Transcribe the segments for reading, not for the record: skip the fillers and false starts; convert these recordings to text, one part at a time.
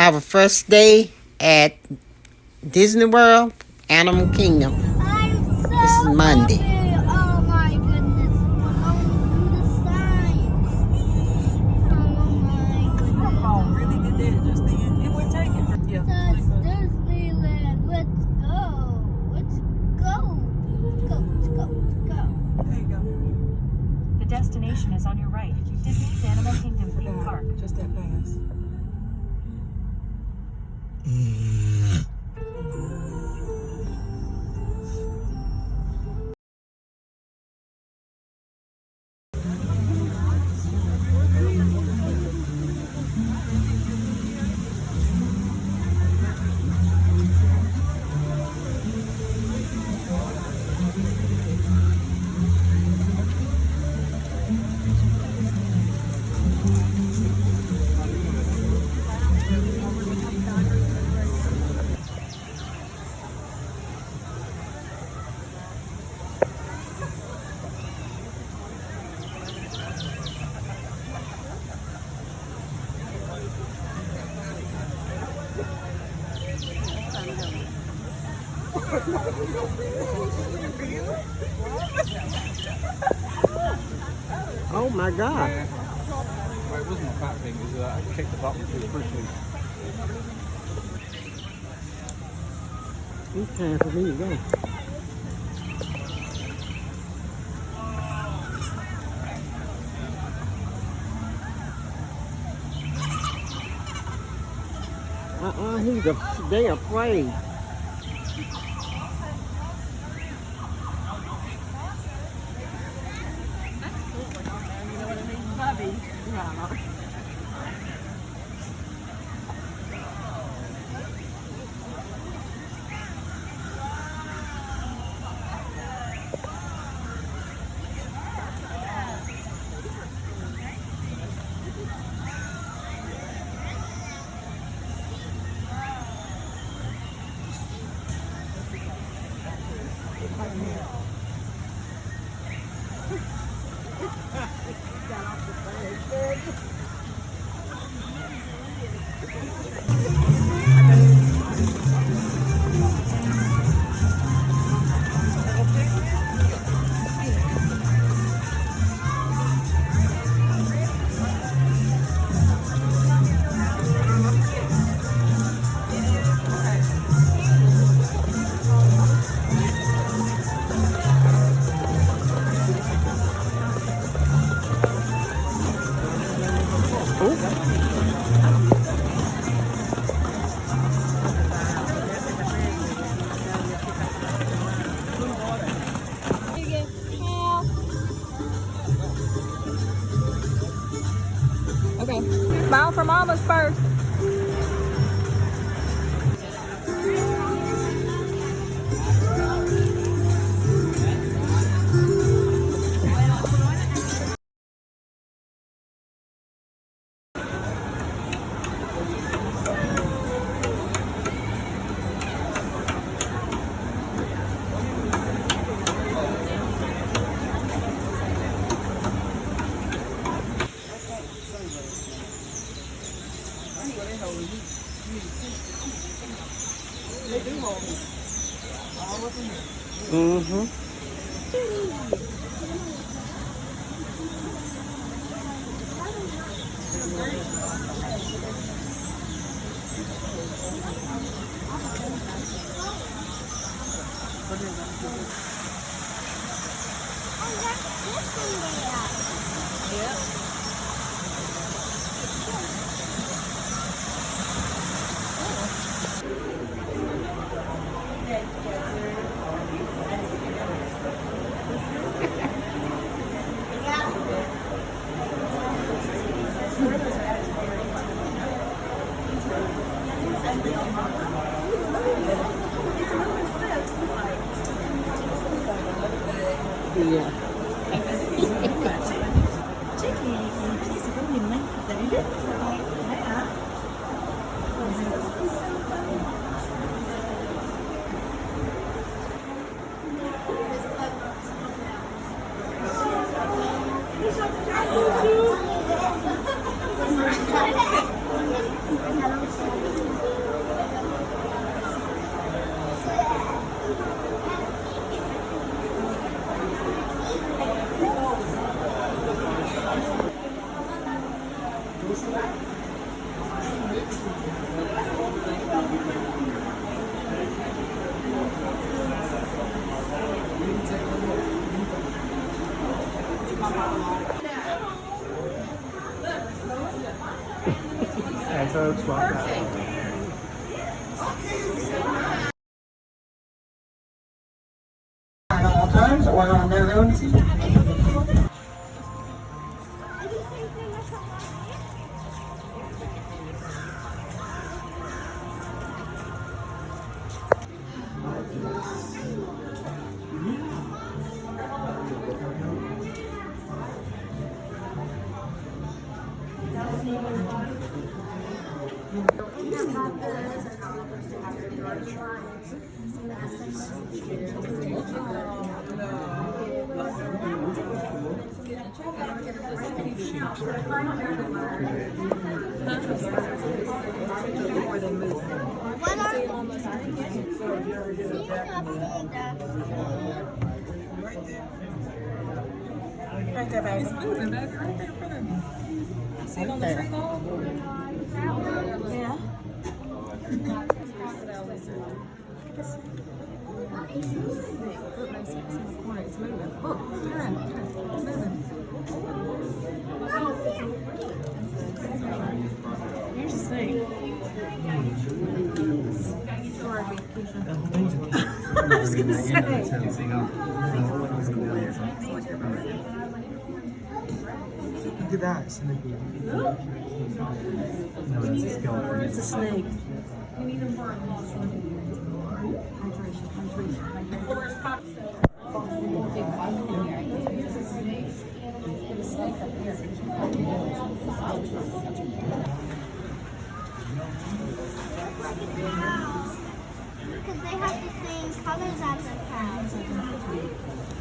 have a first day at Disney World, Animal Kingdom. This is Monday. Oh my goodness. Really did that just then. It would take it from you. Disneyland. Let's go. Let's go. There you go. The destination is on your right. Disney's Animal Kingdom theme park. Just that fast. Oh my God. Well, it wasn't a fat thing, it was I kicked the button too quickly. It's time for me to go. They afraid. Okay. Smile for mamas first. Mm-hmm. Yeah. Hey folks, welcome back. At all times or on their own. Right there, baby. It's moving, baby. Right there in front of me. See it on the tree wall? Yeah. It's moving. Look, turn. It's moving. Here's the snake. I was gonna say. Look at that, Snoopy. No, it's a skeleton. It's a snake. Because they have the same colors as the cows.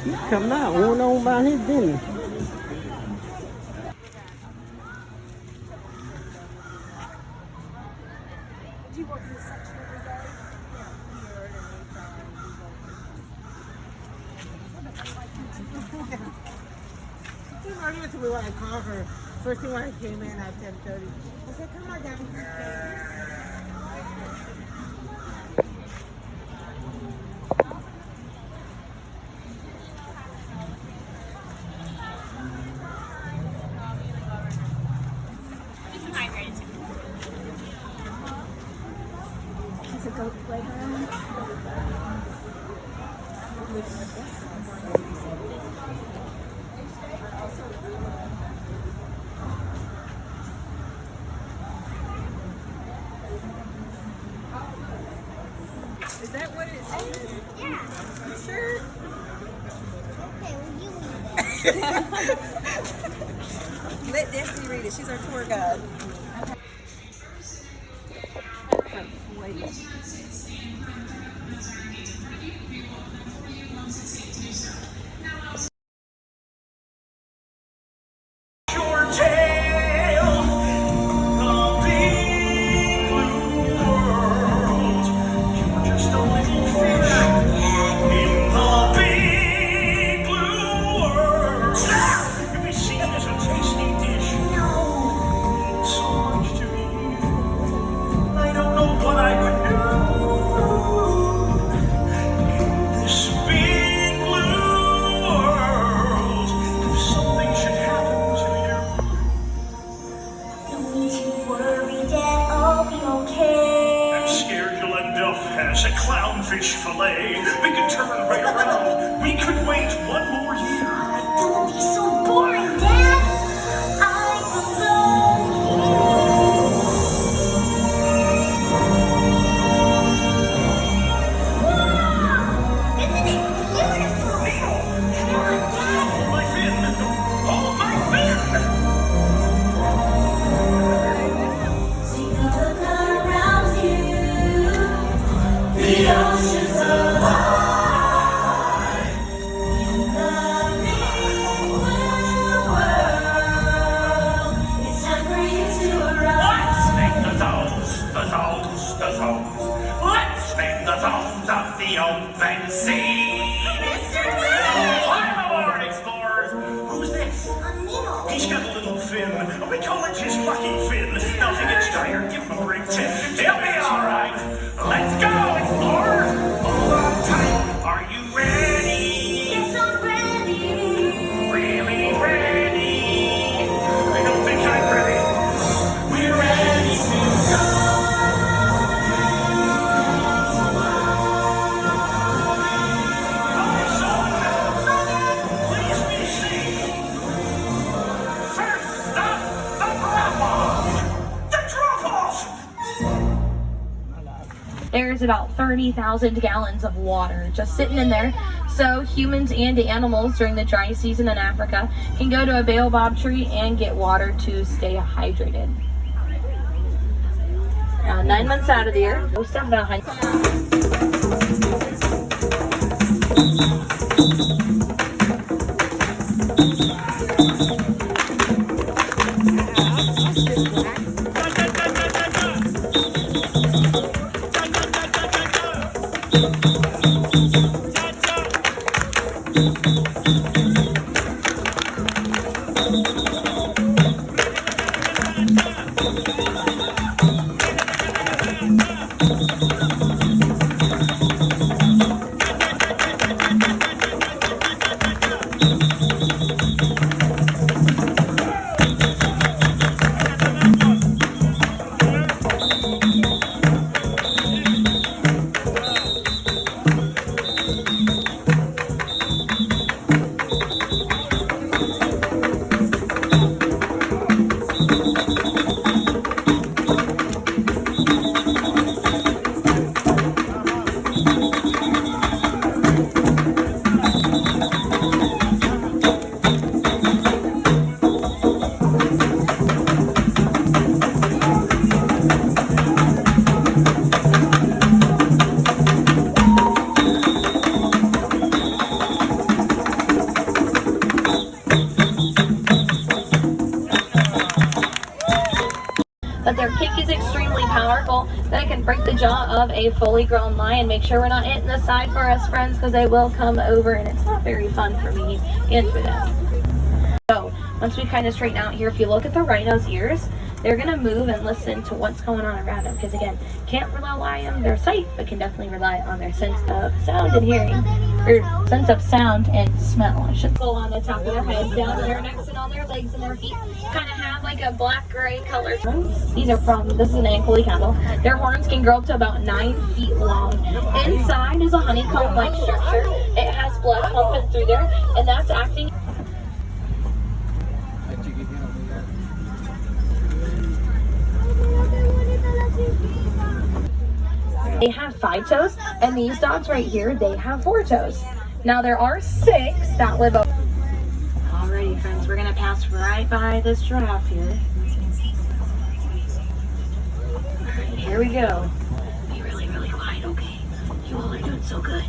He come out, went on by his business. Earlier to me when I called her, first thing when I came in at 10:30, I said, "Come on, Gabby." It's a goat playground. Is that what it is? Yeah. You sure? Okay, well, you read it. Let Destiny read it. She's our tour guide. As a clownfish fillet, we could turn right around. We could wait one more year. Don't be so boring, Dad. I belong. Isn't it beautiful? Neil, Come on, Dad. hold my fin! Hold my fin! Take a look around you. The ocean's alive. In the big blue world, it's time for you to arrive. Let's make the thoughts. Let's the open sea. Climb aboard, explorers. Who's this? He's got a little fin. We call it his lucky fin. Now if he gets tired, give him a break tip. He'll be all right. Let's go, explorers. Hold on tight. Are you ready? Yes, I'm ready. Really ready? I don't think I'm ready. We're ready to go. Please be safe. First stop, the drop-off. The drop-off. There's about 30,000 gallons of water just sitting in there. So humans and animals during the dry season in Africa can go to a baobab tree and get water to stay hydrated. 9 months out of the year, most of the but their kick is extremely powerful, that it can break the jaw of a fully grown lion. Make sure we're not hitting the side for us, friends, because they will come over and it's not very fun for me and for them. So once we kind of straighten out here, if you look at the rhino's ears, they're going to move and listen to what's going on around them, because again, can't rely on their sight, but can definitely rely on their sense of sound and hearing, or sense of sound and smell. I should go on the top of their heads, down to their necks and on their legs and their feet. Kind of have like a black-gray color. These are this is an ankle cattle. Their horns can grow up to about 9 feet long. Inside is a honeycomb-like structure. It has blood pumping through there, and that's acting. They have 5 toes, and these dogs right here, they have 4 toes. Now there are 6 that live up. Alrighty, friends, we're gonna pass right by this giraffe here. Alright, here we go. Be really, really quiet, okay? You all are doing so good.